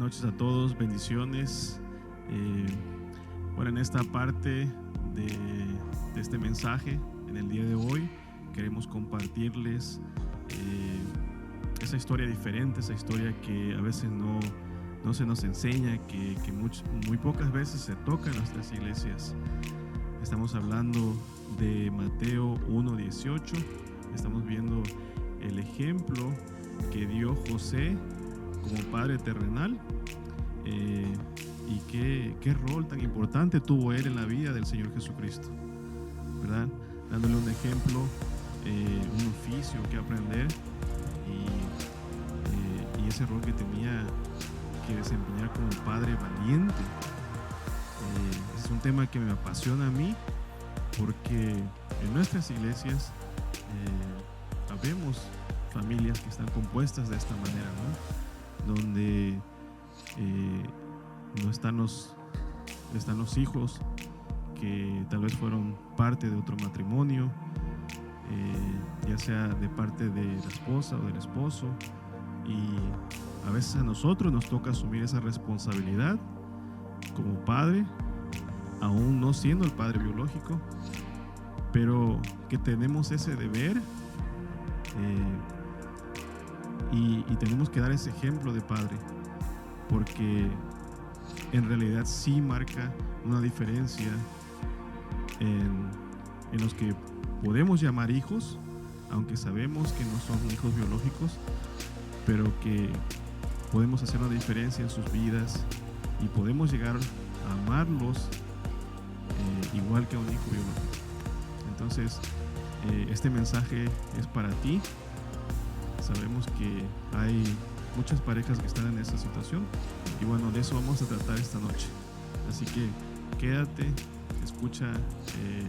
noches a todos, bendiciones. Bueno, en esta parte de este mensaje, en el día de hoy, queremos compartirles esa historia diferente, esa historia que a veces no se nos enseña, que muy pocas veces se toca en nuestras iglesias. Estamos hablando de Mateo 1:18. Estamos viendo el ejemplo que dio José como padre terrenal, y qué rol tan importante tuvo él en la vida del Señor Jesucristo, ¿verdad? Dándole un ejemplo, un oficio que aprender y ese rol que tenía que desempeñar como padre valiente. Es un tema que me apasiona a mí porque en nuestras iglesias habemos familias que están compuestas de esta manera, ¿no? Donde no están los hijos que tal vez fueron parte de otro matrimonio, ya sea de parte de la esposa o del esposo, y a veces a nosotros nos toca asumir esa responsabilidad como padre, aún no siendo el padre biológico, pero que tenemos ese deber, y tenemos que dar ese ejemplo de padre, porque en realidad sí marca una diferencia en los que podemos llamar hijos, aunque sabemos que no son hijos biológicos, pero que podemos hacer una diferencia en sus vidas y podemos llegar a amarlos igual que a un hijo biológico. Entonces, este mensaje es para ti. Sabemos que hay muchas parejas que están en esa situación y bueno, de eso vamos a tratar esta noche. Así que quédate, escucha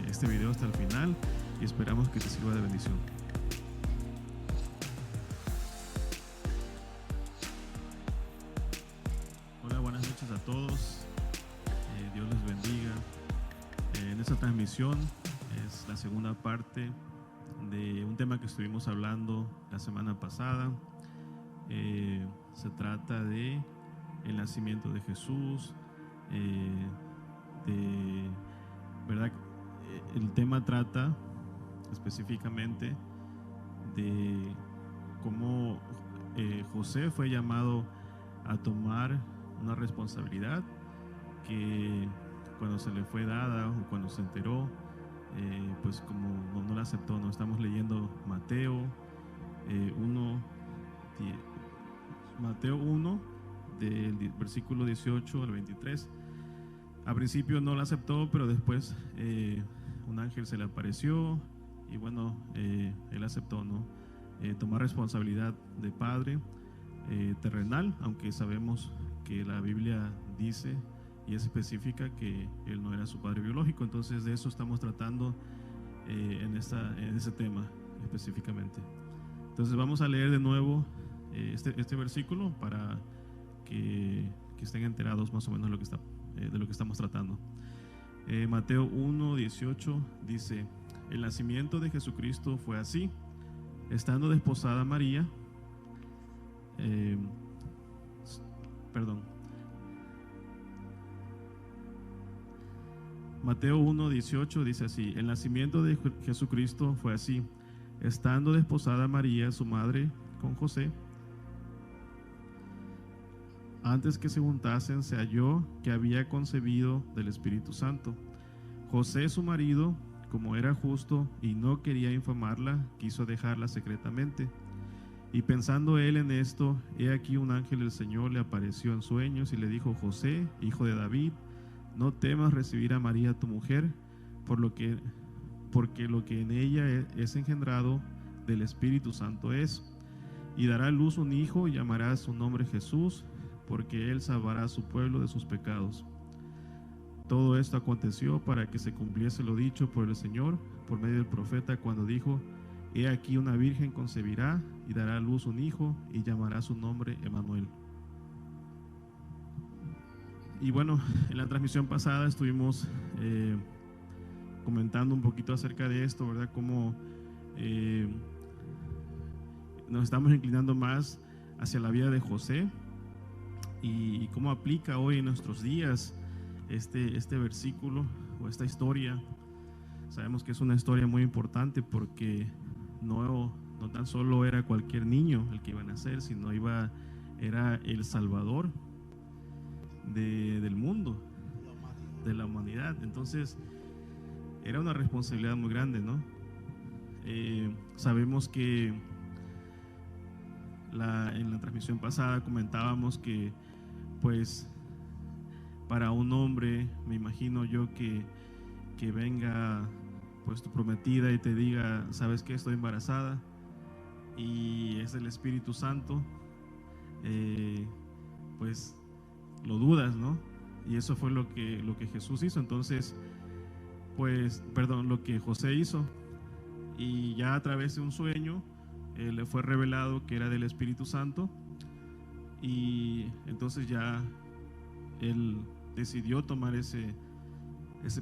este video hasta el final y esperamos que te sirva de bendición. Hola, buenas noches a todos. Dios les bendiga. En esta transmisión es la segunda parte de un tema que estuvimos hablando la semana pasada. Se trata de el nacimiento de Jesús, ¿verdad? El tema trata específicamente de cómo José fue llamado a tomar una responsabilidad que cuando se le fue dada o cuando se enteró, pues como no la aceptó. No estamos leyendo Mateo 1 del versículo 18 al 23. A principio no la aceptó, pero después un ángel se le apareció y bueno, él aceptó, ¿no? Tomar responsabilidad de padre terrenal, aunque sabemos que la Biblia dice y es específica que él no era su padre biológico. Entonces de eso estamos tratando en ese tema específicamente. Entonces vamos a leer de nuevo este versículo para que estén enterados más o menos de lo que estamos tratando. Mateo 1:18 dice: el nacimiento de Jesucristo fue así. Estando desposada María, Mateo 1:18 dice así: el nacimiento de Jesucristo fue así. Estando desposada María, su madre, con José, antes que se juntasen, se halló que había concebido del Espíritu Santo. José, su marido, como era justo y no quería infamarla, quiso dejarla secretamente. Y pensando él en esto, he aquí un ángel del Señor le apareció en sueños y le dijo: José, hijo de David, no temas recibir a María tu mujer, porque lo que en ella es engendrado del Espíritu Santo es, y dará a luz un hijo y llamará su nombre Jesús, porque él salvará a su pueblo de sus pecados. Todo esto aconteció para que se cumpliese lo dicho por el Señor por medio del profeta, cuando dijo: he aquí una virgen concebirá y dará a luz un hijo y llamará su nombre Emmanuel. Y bueno, en la transmisión pasada estuvimos comentando un poquito acerca de esto, ¿verdad? Cómo nos estamos inclinando más hacia la vida de José y cómo aplica hoy en nuestros días este versículo o esta historia. Sabemos que es una historia muy importante porque no tan solo era cualquier niño el que iba a nacer, sino era el Salvador del mundo, de la humanidad. Entonces era una responsabilidad muy grande, ¿no? Sabemos que en la transmisión pasada comentábamos que pues para un hombre, me imagino yo que venga pues tu prometida y te diga, ¿sabes qué? Estoy embarazada y es el Espíritu Santo, pues lo dudas, ¿no? Y eso fue lo que Jesús hizo. Entonces, pues, perdón, lo que José hizo, y ya a través de un sueño le fue revelado que era del Espíritu Santo, y entonces ya él decidió tomar ese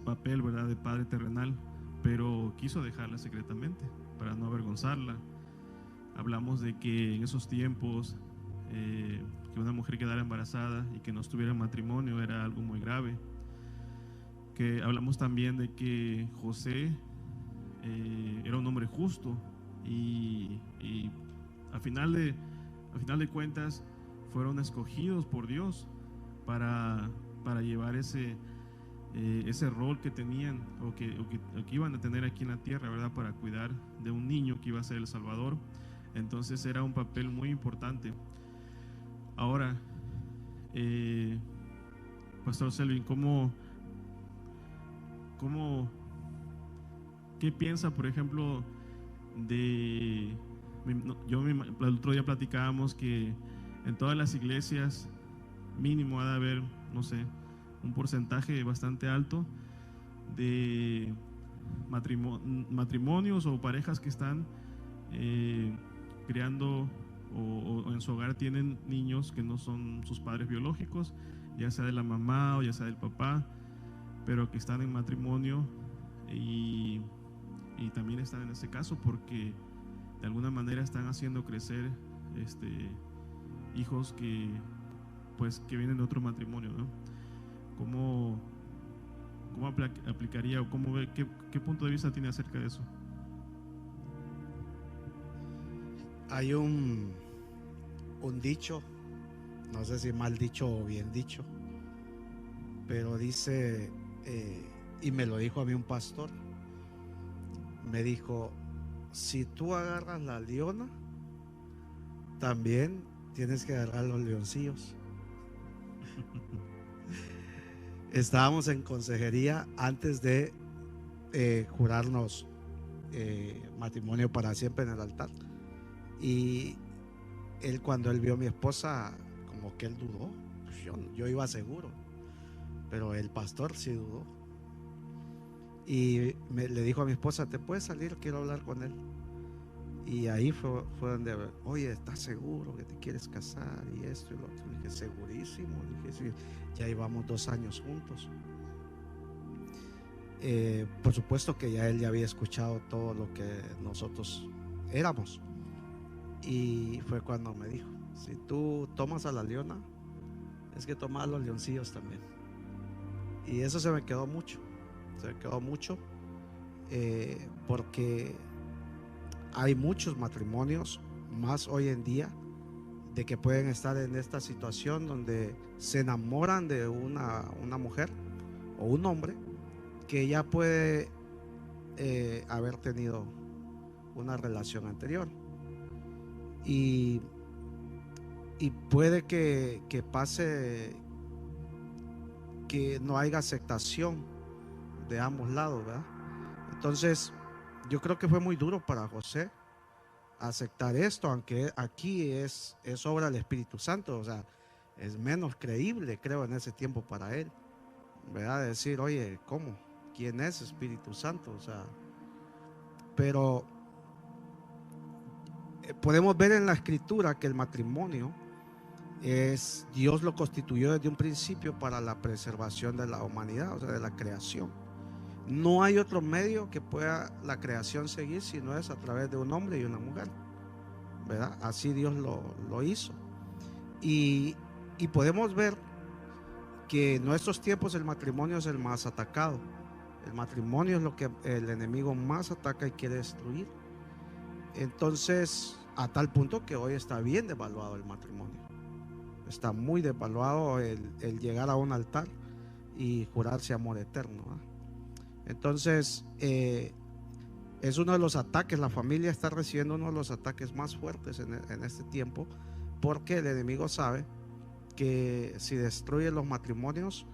papel, ¿verdad?, de padre terrenal, pero quiso dejarla secretamente para no avergonzarla. Hablamos de que en esos tiempos que una mujer quedara embarazada y que no estuviera en matrimonio era algo muy grave. Que hablamos también de que José era un hombre justo y a final de cuentas fueron escogidos por Dios para llevar ese rol que tenían o que iban a tener aquí en la tierra, ¿verdad?, para cuidar de un niño que iba a ser el Salvador. Entonces era un papel muy importante. Ahora, Pastor Selvin, ¿qué piensa, por ejemplo, el otro día platicábamos que en todas las iglesias mínimo ha de haber, no sé, un porcentaje bastante alto de matrimonios o parejas que están criando o en su hogar tienen niños que no son sus padres biológicos, ya sea de la mamá o ya sea del papá, pero que están en matrimonio y también están en ese caso porque de alguna manera están haciendo crecer hijos que vienen de otro matrimonio, ¿no? ¿Cómo aplicaría o cómo ve, qué punto de vista tiene acerca de eso? Hay un dicho, no sé si mal dicho o bien dicho, pero dice, y me lo dijo a mí un pastor, me dijo, si tú agarras la leona, también tienes que agarrar los leoncillos. Estábamos en consejería antes de jurarnos matrimonio para siempre en el altar, y él, cuando él vio a mi esposa, como que él dudó. Pues yo iba seguro, pero el pastor sí dudó y le dijo a mi esposa, ¿te puedes salir? Quiero hablar con él. Y ahí fue donde, oye, ¿estás seguro que te quieres casar? Y esto y lo otro. Le dije, segurísimo. Le dije, sí, ya llevamos 2 años juntos. Por supuesto que ya él ya había escuchado todo lo que nosotros éramos. Y fue cuando me dijo, si tú tomas a la leona, es que tomas a los leoncillos también. Y eso se me quedó mucho. Porque hay muchos matrimonios más hoy en día de que pueden estar en esta situación donde se enamoran de una mujer o un hombre que ya puede haber tenido una relación anterior, y puede que pase que no haya aceptación de ambos lados, ¿verdad? Entonces yo creo que fue muy duro para José aceptar esto, aunque aquí es obra del Espíritu Santo. O sea, es menos creíble, creo, en ese tiempo para él, ¿verdad? Decir, oye, ¿cómo? ¿Quién es Espíritu Santo? O sea, pero podemos ver en la Escritura que el matrimonio Dios lo constituyó desde un principio para la preservación de la humanidad, o sea, de la creación. No hay otro medio que pueda la creación seguir si no es a través de un hombre y una mujer, ¿verdad? Así Dios lo hizo. Y Y podemos ver que en nuestros tiempos el matrimonio es el más atacado. El matrimonio es lo que el enemigo más ataca y quiere destruir. Entonces, a tal punto que hoy está bien devaluado el matrimonio. Está muy devaluado el llegar a un altar y jurarse amor eterno, ¿eh? Entonces, es uno de los ataques. La familia está recibiendo uno de los ataques más fuertes en este tiempo, porque el enemigo sabe que si destruye los matrimonios,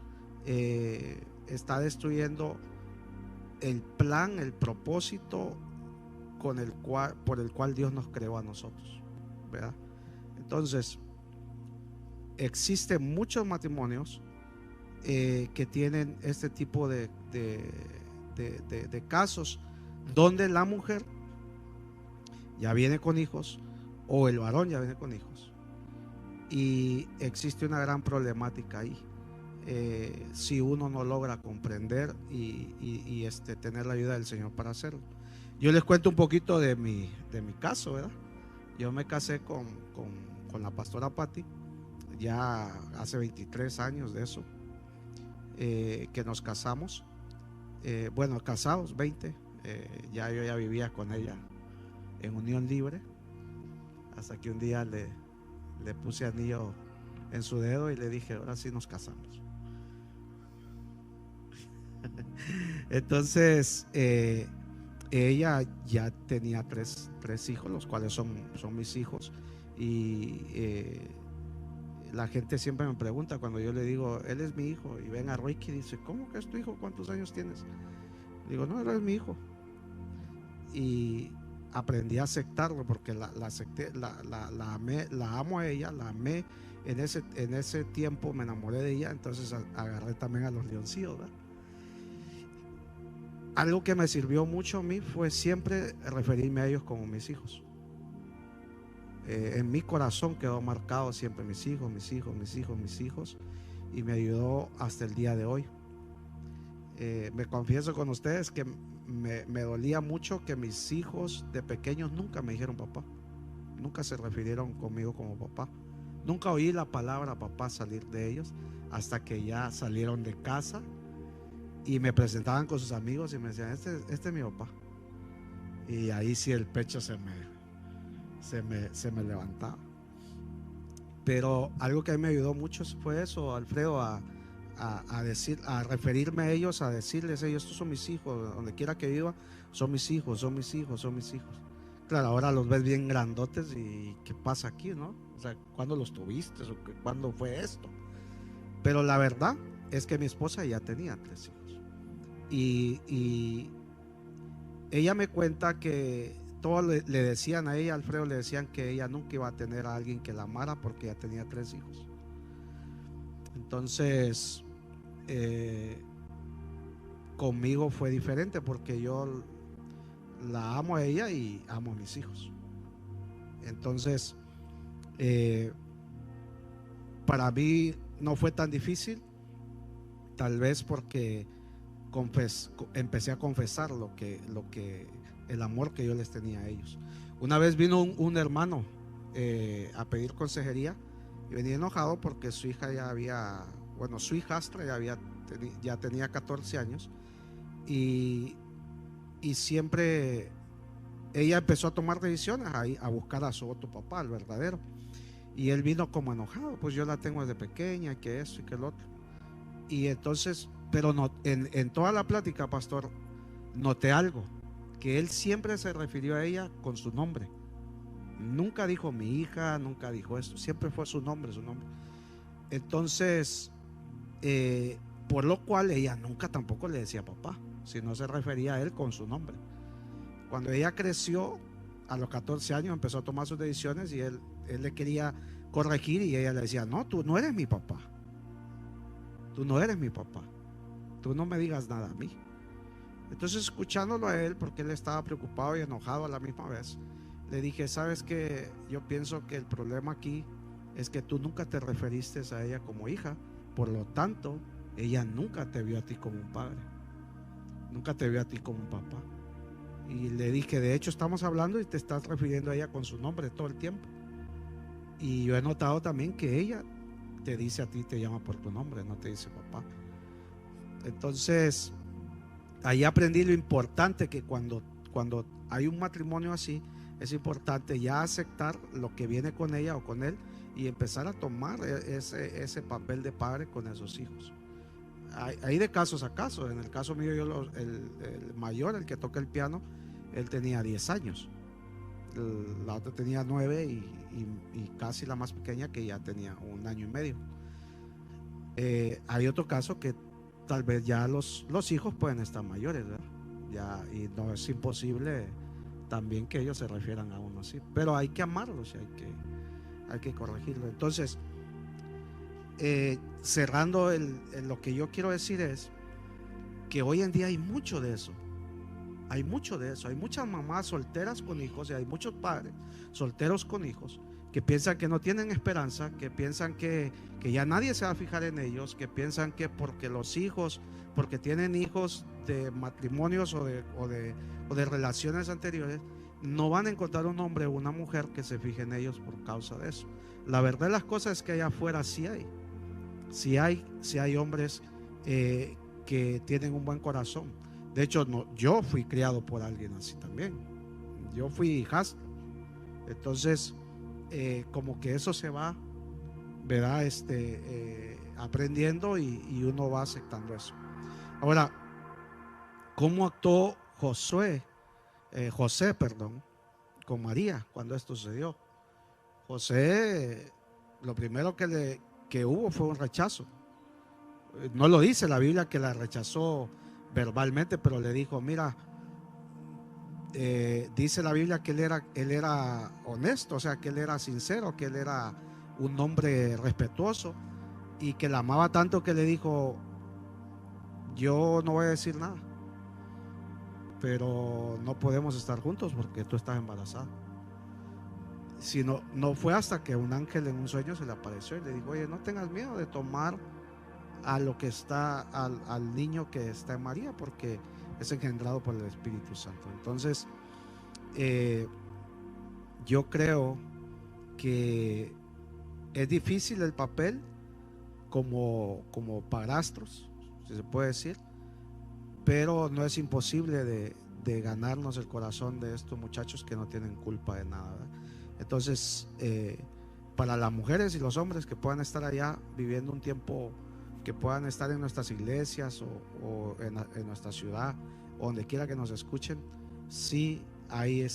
está destruyendo el plan, el propósito por el cual Dios nos creó a nosotros, ¿verdad? Entonces, existen muchos matrimonios que tienen este tipo de casos, donde la mujer ya viene con hijos o el varón ya viene con hijos, y existe una gran problemática ahí. Si uno no logra comprender y tener la ayuda del Señor para hacerlo. Yo les cuento un poquito de mi caso, ¿verdad? Yo me casé con la pastora Patti ya hace 23 años de eso, que nos casamos. Bueno, casados 20, yo ya vivía con ella en unión libre, hasta que un día le puse anillo en su dedo y le dije, ahora sí nos casamos. Entonces, ella ya tenía tres hijos, los cuales son mis hijos, y la gente siempre me pregunta cuando yo le digo, él es mi hijo, y ven a Ricky y dice, ¿cómo que es tu hijo? ¿Cuántos años tienes? Digo, no, él es mi hijo. Y aprendí a aceptarlo, porque la acepté, la amé, la amo a ella, la amé. En ese tiempo me enamoré de ella, entonces agarré también a los leoncillos, ¿verdad? Algo que me sirvió mucho a mí fue siempre referirme a ellos como mis hijos. En mi corazón quedó marcado siempre mis hijos, mis hijos, mis hijos, mis hijos, y me ayudó hasta el día de hoy. Me confieso con ustedes que me dolía mucho que mis hijos de pequeños nunca me dijeron papá, nunca se refirieron conmigo como papá. Nunca oí la palabra papá salir de ellos hasta que ya salieron de casa y me presentaban con sus amigos y me decían, este es mi papá. Y ahí sí el pecho se me levantaba. Pero algo que a mí me ayudó mucho fue eso, Alfredo, a referirme a ellos, a decirles, ellos, estos son mis hijos, donde quiera que viva, son mis hijos, son mis hijos, son mis hijos. Claro, ahora los ves bien grandotes y ¿qué pasa aquí, no? O sea, ¿cuándo los tuviste? ¿Cuándo fue esto? Pero la verdad es que mi esposa ya tenía 3 hijos. Y ella me cuenta que todos le decían a ella, Alfredo, le decían que ella nunca iba a tener a alguien que la amara porque ya tenía 3 hijos. Entonces, conmigo fue diferente, porque yo la amo a ella y amo a mis hijos. Entonces, para mí no fue tan difícil, tal vez porque empecé a confesar el amor que yo les tenía a ellos. Una vez vino un hermano a pedir consejería y venía enojado porque su hija su hijastra ya tenía 14 años y siempre ella empezó a tomar decisiones, a buscar a su otro papá, el verdadero, y él vino como enojado, pues yo la tengo desde pequeña, que esto y que el otro. Y entonces, pero no, en toda la plática, pastor, noté algo, que él siempre se refirió a ella con su nombre. Nunca dijo mi hija, nunca dijo esto, siempre fue su nombre. Entonces, por lo cual ella nunca tampoco le decía papá, sino se refería a él con su nombre. Cuando ella creció, a los 14 años empezó a tomar sus decisiones y él le quería corregir y ella le decía, no, tú no eres mi papá, tú no eres mi papá, tú no me digas nada a mí. Entonces, escuchándolo a él, porque él estaba preocupado y enojado a la misma vez, le dije, sabes que yo pienso que el problema aquí es que tú nunca te referiste a ella como hija, por lo tanto ella nunca te vio a ti como un padre, nunca te vio a ti como un papá. Y le dije, de hecho estamos hablando y te estás refiriendo a ella con su nombre todo el tiempo. Y yo he notado también que ella te dice a ti, te llama por tu nombre, no te dice papá. Entonces, ahí aprendí lo importante que cuando hay un matrimonio así, es importante ya aceptar lo que viene con ella o con él y empezar a tomar ese papel de padre con esos hijos. Hay de casos a casos. En el caso mío, el mayor, el que toca el piano, él tenía 10 años. La otra tenía 9 y casi la más pequeña que ya tenía 1 año y medio. Hay otro caso que tal vez ya los hijos pueden estar mayores, ¿verdad? Ya, y no es imposible también que ellos se refieran a uno así, pero hay que amarlos y hay que corregirlo. Entonces, cerrando lo que yo quiero decir es que hoy en día hay mucho de eso. Hay mucho de eso. Hay muchas mamás solteras con hijos y hay muchos padres solteros con hijos que piensan que no tienen esperanza, que piensan que ya nadie se va a fijar en ellos, que piensan que porque los hijos, porque tienen hijos de matrimonios o de relaciones anteriores, no van a encontrar un hombre o una mujer que se fije en ellos por causa de eso. La verdad de las cosas es que allá afuera sí hay hombres que tienen un buen corazón. De hecho, yo fui criado por alguien así también. Yo fui hijastro. Entonces, como que eso se va, ¿verdad? Aprendiendo y uno va aceptando eso. Ahora, ¿cómo actuó José, con María cuando esto sucedió? José, lo primero que hubo fue un rechazo. No lo dice la Biblia que la rechazó verbalmente, pero le dijo, mira, dice la Biblia que él era honesto, o sea, que él era sincero, que él era un hombre respetuoso y que la amaba tanto que le dijo, yo no voy a decir nada, pero no podemos estar juntos porque tú estás embarazada. Sino, no fue hasta que un ángel en un sueño se le apareció y le dijo, oye, no tengas miedo de tomar a lo que está, al niño que está en María, porque es engendrado por el Espíritu Santo. Entonces, yo creo que es difícil el papel como padrastros, si se puede decir, pero no es imposible de ganarnos el corazón de estos muchachos que no tienen culpa de nada, ¿verdad? Entonces, para las mujeres y los hombres que puedan estar allá viviendo un tiempo, que puedan estar en nuestras iglesias o en nuestra ciudad, o donde quiera que nos escuchen, sí hay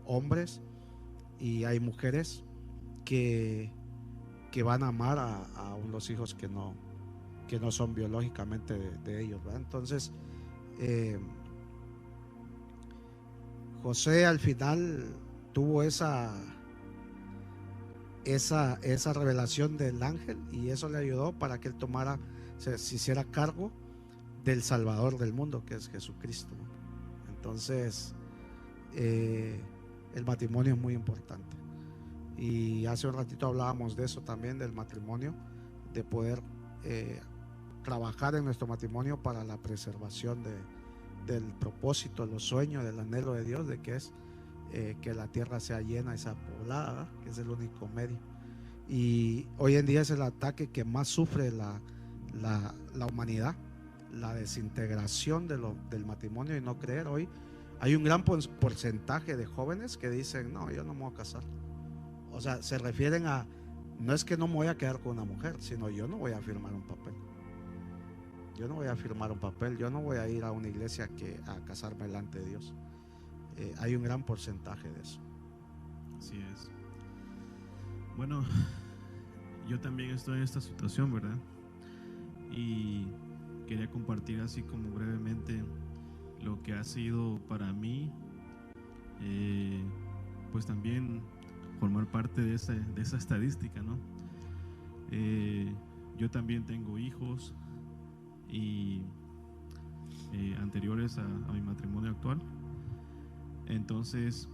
hombres y hay mujeres que van a amar a los hijos que no son biológicamente de ellos, ¿verdad? Entonces, José al final tuvo esa revelación del ángel y eso le ayudó para que él se hiciera cargo del Salvador del mundo, que es Jesucristo, ¿no? Entonces, el matrimonio es muy importante. Y hace un ratito hablábamos de eso también, del matrimonio, de poder trabajar en nuestro matrimonio para la preservación del propósito, de los sueños, del anhelo de Dios, de que es que la tierra sea llena y sea poblada, ¿verdad? Que es el único medio. Y hoy en día es el ataque que más sufre la humanidad, la desintegración del matrimonio y no creer. Hoy hay un gran porcentaje de jóvenes que dicen, no, yo no me voy a casar. O sea, se refieren a, no es que no me voy a quedar con una mujer, sino yo no voy a firmar un papel. Yo no voy a firmar un papel, yo no voy a ir a una iglesia a casarme delante de Dios. Hay un gran porcentaje de eso. Así es. Bueno, yo también estoy en esta situación, ¿verdad? Y quería compartir así como brevemente lo que ha sido para mí, pues también formar parte de esa estadística, ¿no? Yo también tengo hijos y anteriores a mi matrimonio actual. Entonces,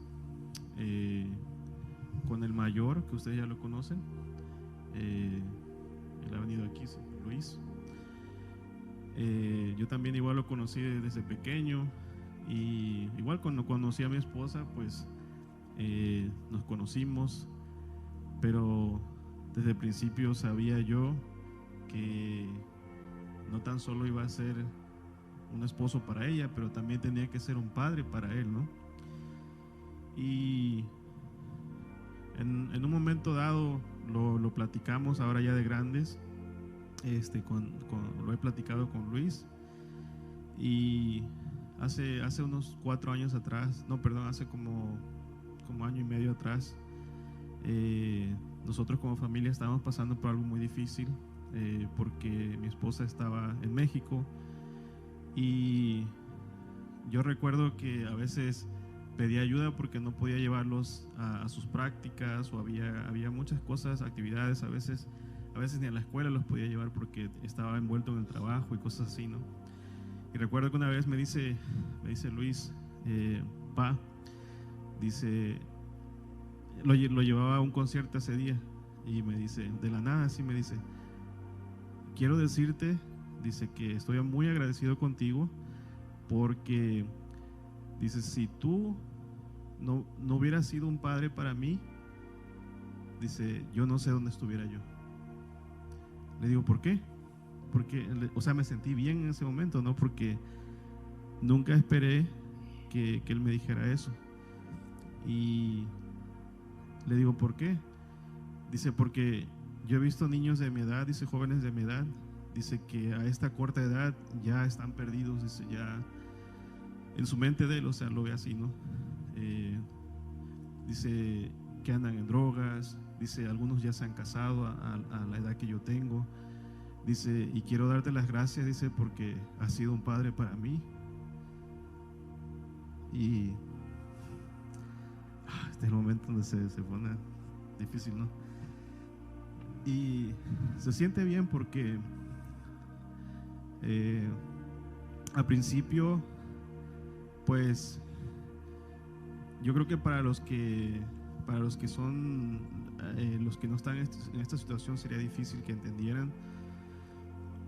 con el mayor, que ustedes ya lo conocen, él ha venido aquí, Luis. Yo también igual lo conocí desde pequeño y igual cuando conocí a mi esposa, pues nos conocimos, pero desde el principio sabía yo que no tan solo iba a ser un esposo para ella, pero también tenía que ser un padre para él, ¿no? Y en un momento dado lo platicamos ahora ya de grandes, lo he platicado con Luis, y hace unos 4 años atrás, no, perdón, hace como año y medio atrás, nosotros como familia estábamos pasando por algo muy difícil, porque mi esposa estaba en México, y yo recuerdo que a veces pedía ayuda porque no podía llevarlos a sus prácticas, o había muchas cosas, actividades, a veces ni a la escuela los podía llevar porque estaba envuelto en el trabajo y cosas así, ¿no? Y recuerdo que una vez me dice Luis, pa, dice, lo llevaba a un concierto ese día, y me dice, de la nada, así me dice, quiero decirte, dice, que estoy muy agradecido contigo, porque dice, si tú no hubieras sido un padre para mí, dice, yo no sé dónde estuviera yo. Le digo, ¿por qué? Porque, o sea, me sentí bien en ese momento, ¿no? Porque nunca esperé que él me dijera eso. Y le digo, ¿por qué? Dice, porque yo he visto niños de mi edad, dice, jóvenes de mi edad, dice, que a esta corta edad ya están perdidos, dice, ya en su mente de él, o sea, lo ve así, ¿no? Dice que andan en drogas, dice, algunos ya se han casado a la edad que yo tengo, dice, y quiero darte las gracias, dice, porque has sido un padre para mí. Y este es el momento donde se pone difícil, ¿no? Y se siente bien porque al principio, pues yo creo que para los que son los que no están en esta situación sería difícil que entendieran,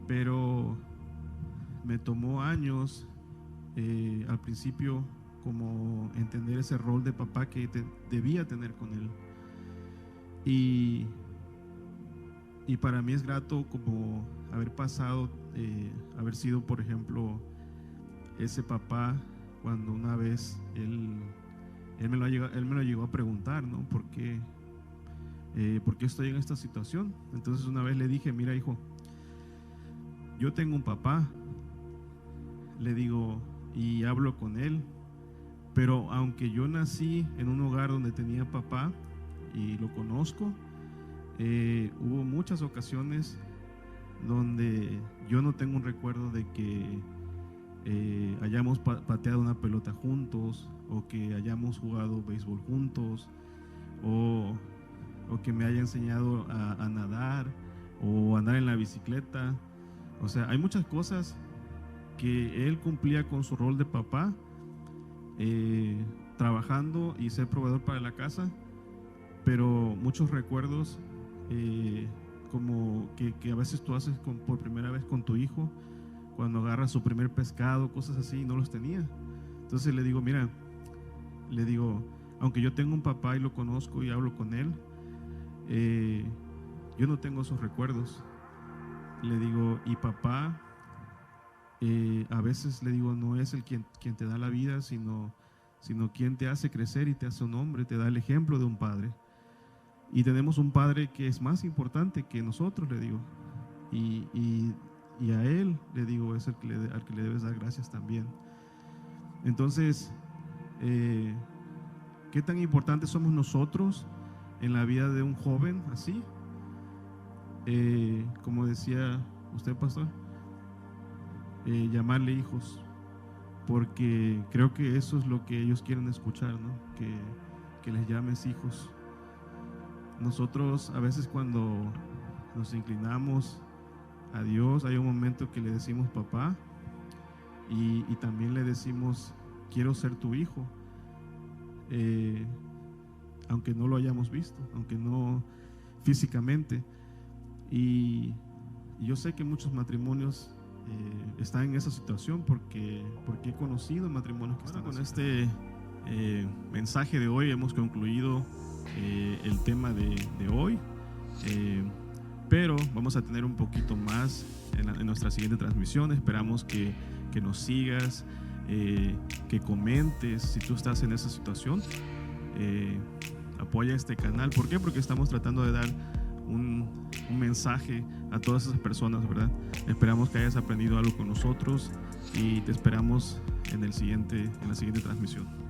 pero me tomó años al principio como entender ese rol de papá que debía tener con él, y para mí es grato como haber pasado, haber sido, por ejemplo, ese papá cuando una vez él me lo llegó a preguntar, ¿no? ¿Por qué estoy en esta situación? Entonces una vez le dije, mira, hijo, yo tengo un papá, le digo, y hablo con él, pero aunque yo nací en un hogar donde tenía papá y lo conozco, hubo muchas ocasiones donde yo no tengo un recuerdo de que hayamos pateado una pelota juntos, o que hayamos jugado béisbol juntos, o que me haya enseñado a nadar o andar en la bicicleta. O sea, hay muchas cosas que él cumplía con su rol de papá, trabajando y ser proveedor para la casa, pero muchos recuerdos como que a veces tú haces por primera vez con tu hijo, cuando agarra su primer pescado, cosas así, no los tenía. Entonces le digo, mira, le digo, aunque yo tengo un papá y lo conozco y hablo con él, yo no tengo esos recuerdos. Le digo, y papá, a veces le digo, no es el quien te da la vida, sino quien te hace crecer y te hace un hombre, te da el ejemplo de un padre. Y tenemos un padre que es más importante que nosotros, le digo. Y a él, le digo, es al que le debes dar gracias también. Entonces, ¿qué tan importantes somos nosotros en la vida de un joven así? Como decía usted, pastor, llamarle hijos, porque creo que eso es lo que ellos quieren escuchar, ¿no? Que les llames hijos. Nosotros a veces cuando nos inclinamos a Dios, hay un momento que le decimos papá, y también le decimos quiero ser tu hijo, aunque no lo hayamos visto, aunque no físicamente. Y yo sé que muchos matrimonios están en esa situación porque he conocido matrimonios que están con este mensaje de hoy. Hemos concluido el tema de hoy. pero vamos a tener un poquito más en nuestra siguiente transmisión. Esperamos que nos sigas, que comentes si tú estás en esa situación. Apoya este canal. ¿Por qué? Porque estamos tratando de dar un mensaje a todas esas personas, ¿verdad? Esperamos que hayas aprendido algo con nosotros y te esperamos en la siguiente transmisión.